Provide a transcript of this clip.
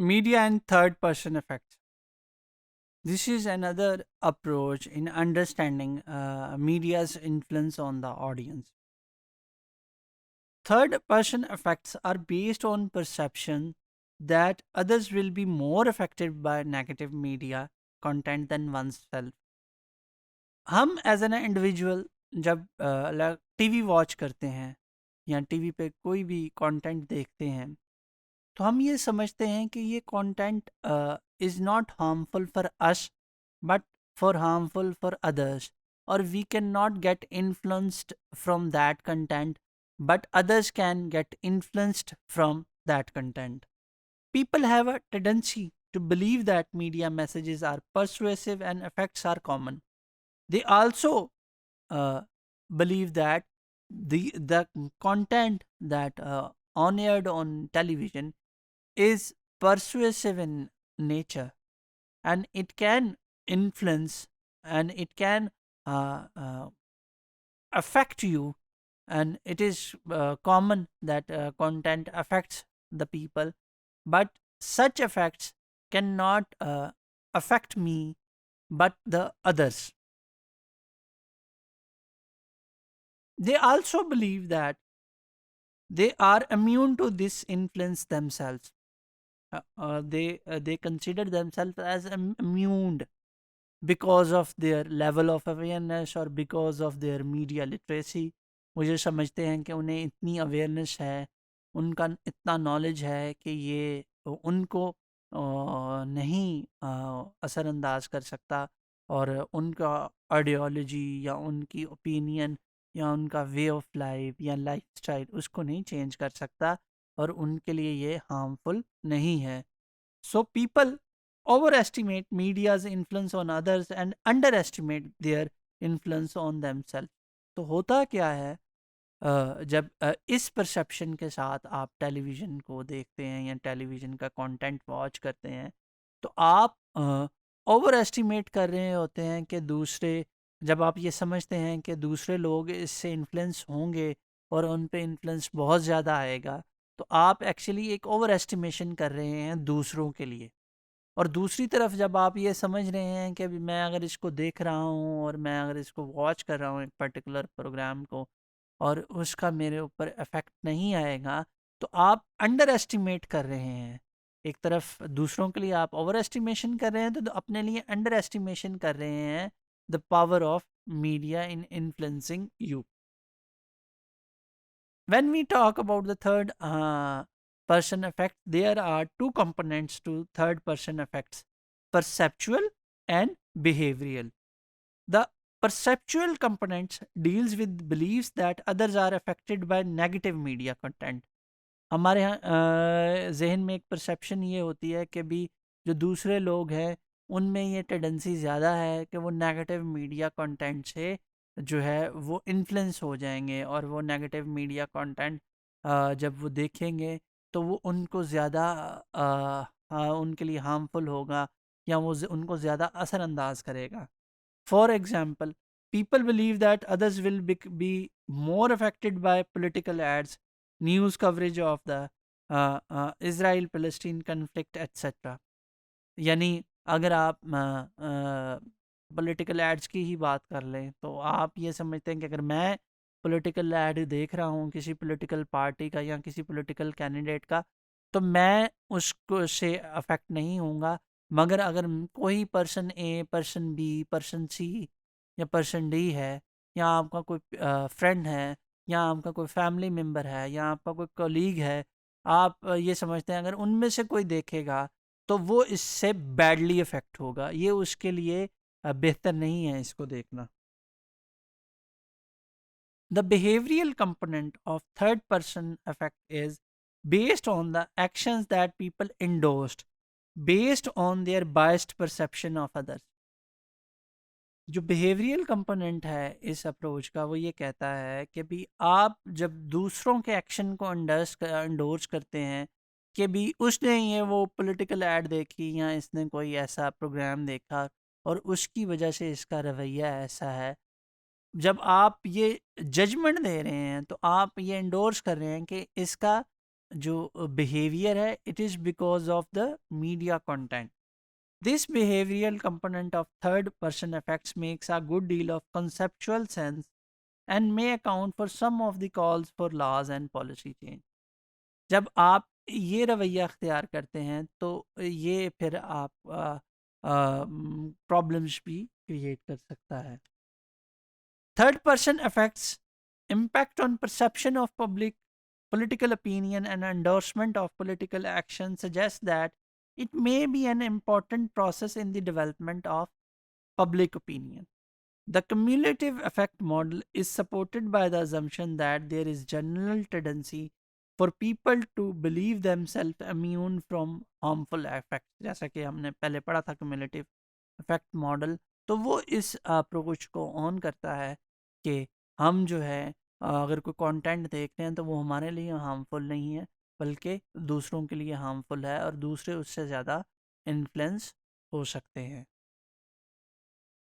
Media and third person effects. This is another approach in understanding media's influence on the audience. Third person effects are based on perception that others will be more affected by negative media content than oneself. हम as an individual जब TV watch करते हैं या TV पे कोई भी content देखते हैं, तो हम ये समझते हैं कि ये content is not harmful for us but for harmful for others, और we can not get influenced from that content but others can get influenced from that content. People have a tendency to believe that media messages are persuasive and effects are common. They also uh, believe that the content that on aired on television is persuasive in nature, and it can influence and it can affect you, and it is common that content affects the people, but such effects cannot affect me but the others. They also believe that they are immune to this influence themselves. They consider themselves as immune because of their level of awareness or because of their media literacy. मुझे समझते हैं कि उन्हें इतनी awareness है, उनका इतना knowledge है कि ये उनको नहीं असरअंदाज कर सकता, और उनका आइडियोलॉजी या उनकी ओपिनियन या उनका वे ऑफ लाइफ या लाइफस्टाइल उसको नहीं चेंज कर सकता, और उनके लिए ये हार्मफुल नहीं है. So people overestimate media's influence on others and underestimate their influence on themselves. तो होता क्या है, जब इस परसेप्शन के साथ आप टेलीविज़न को देखते हैं या टेलीविज़न का कंटेंट वॉच करते हैं, तो आप ओवर एस्टिमेट कर रहे होते हैं कि दूसरे, जब आप ये समझते हैं कि दूसरे लोग इससे इन्फ्लुएंस होंगे और उन पे इन्फ्लुएंस बहुत ज़्यादा आएगा, तो आप एक्चुअली एक ओवर एस्टिमेशन कर रहे हैं दूसरों के लिए. और दूसरी तरफ जब आप ये समझ रहे हैं कि मैं अगर इसको देख रहा हूँ और मैं अगर इसको वॉच कर रहा हूँ एक पर्टिकुलर प्रोग्राम को, और उसका मेरे ऊपर इफ़ेक्ट नहीं आएगा, तो आप अंडर एस्टिमेट कर रहे हैं. एक तरफ दूसरों के लिए आप ओवर एस्टिमेशन कर रहे हैं, तो अपने लिए अंडर एस्टिमेशन कर रहे हैं the power of media in influencing you. When we talk about the third person effect, there are two components to third person effects: perceptual and behavioral. The perceptual components deals with beliefs that others are affected by negative media content. हमारे यहाँ जहन में एक perception ये होती है कि भी जो दूसरे लोग हैं उनमें ये टेंडेंसी ज़्यादा है कि वो नेगेटिव मीडिया कंटेंट से जो है वो इन्फ्लुएंस हो जाएंगे, और वो नेगेटिव मीडिया कंटेंट जब वो देखेंगे तो वो उनको ज़्यादा उनके लिए हार्मफुल होगा, या वो उनको ज़्यादा असरअंदाज करेगा. For example, people believe that others will be more affected by political ads, news coverage of the Israel-Palestine conflict, etc. यानी अगर आप पॉलिटिकल एड्स की ही बात कर लें, तो आप ये समझते हैं कि अगर मैं पॉलिटिकल एड देख रहा हूँ किसी पॉलिटिकल पार्टी का या किसी पॉलिटिकल कैंडिडेट का, तो मैं उसको से अफेक्ट नहीं होऊंगा. मगर अगर कोई पर्सन ए, पर्सन बी, पर्सन सी या पर्सन डी है, या आपका कोई फ्रेंड है, या आपका कोई फैमिली मेम्बर है, या आपका कोई कलीग है, आप ये समझते हैं अगर उनमें से कोई देखेगा तो वो इससे बैडली इफेक्ट होगा, ये उसके लिए बेहतर नहीं है इसको देखना. The behavioral component of third person effect is based on the actions that people endorsed based on their biased perception of others. जो बिहेवियरल कंपोनेंट है इस अप्रोच का, वो ये कहता है कि भी आप जब दूसरों के एक्शन को इंडोर्स करते हैं कि भी उसने ये वो पॉलिटिकल ऐड देखी या इसने कोई ऐसा प्रोग्राम देखा और उसकी वजह से इसका रवैया ऐसा है, जब आप ये जजमेंट दे रहे हैं तो आप ये इंडोर्स कर रहे हैं कि इसका जो बिहेवियर है, it is because of the media content. This behavioral component of third person effects makes a good deal of conceptual sense and may account for some of the calls for laws and policy change. जब आप ये रवैया अख्तियार करते हैं तो ये फिर आप प्रॉब्लम्स भी क्रिएट कर सकता है. Third person effects impact on perception of public political opinion and endorsement of political action suggest that it may be an important process in the development of public opinion. The cumulative effect model is supported by the assumption that there is general tendency for people to believe themselves immune from harmful effects. जैसा कि हमने पहले पढ़ा था cumulative effect model, तो वो इस approach को ऑन करता है कि हम जो है अगर कोई कंटेंट देख रहे हैं तो वो हमारे लिए हार्मफुल नहीं है, बल्कि दूसरों के लिए हार्मफुल है और दूसरे उससे ज़्यादा इन्फ्लुएंस हो सकते हैं.